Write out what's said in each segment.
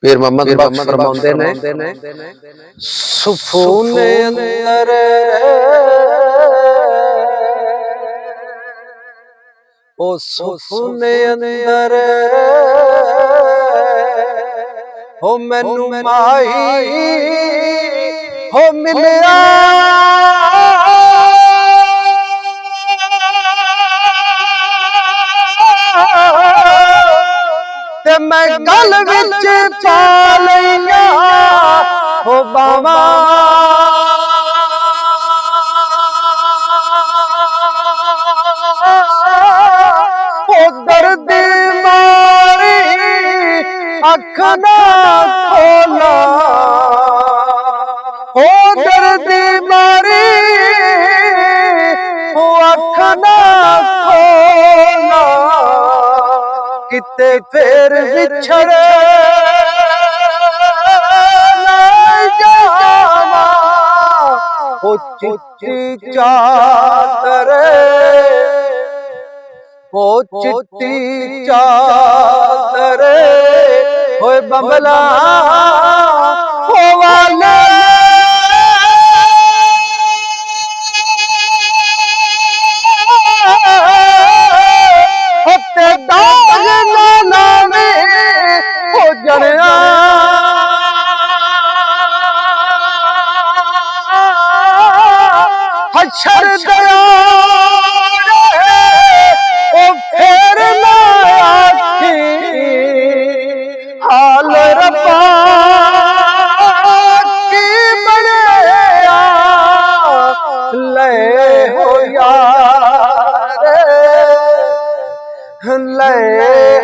पीर मोहम्मद बख्श फरमाते ने सुकून अंदर ओ सुकून अंदर हो मैनू माही हो मिलिया ते मैं गल विच पा लईया हो बावा हो दर्द मारी अख ना खोला हो दर्द मारी हो अख ना खोला किते फिर बिछड़े जावा ओ चिट्टी चादर ओ चिट्टी चादर होए बंबला हो वाले होते दाग नाना में हो जड़िया हशर दया ओ फिर ना आखी हाल रब्बा की बनया ले हो यार ले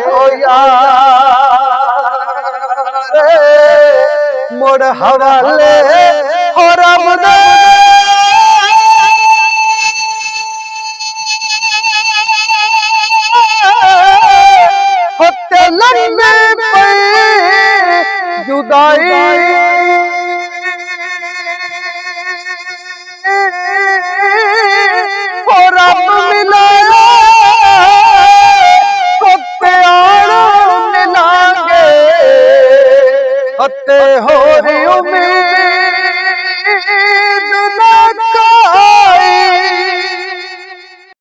हो यार मुड़ हवाले हो रब दे होते लम्बे पे जुदाई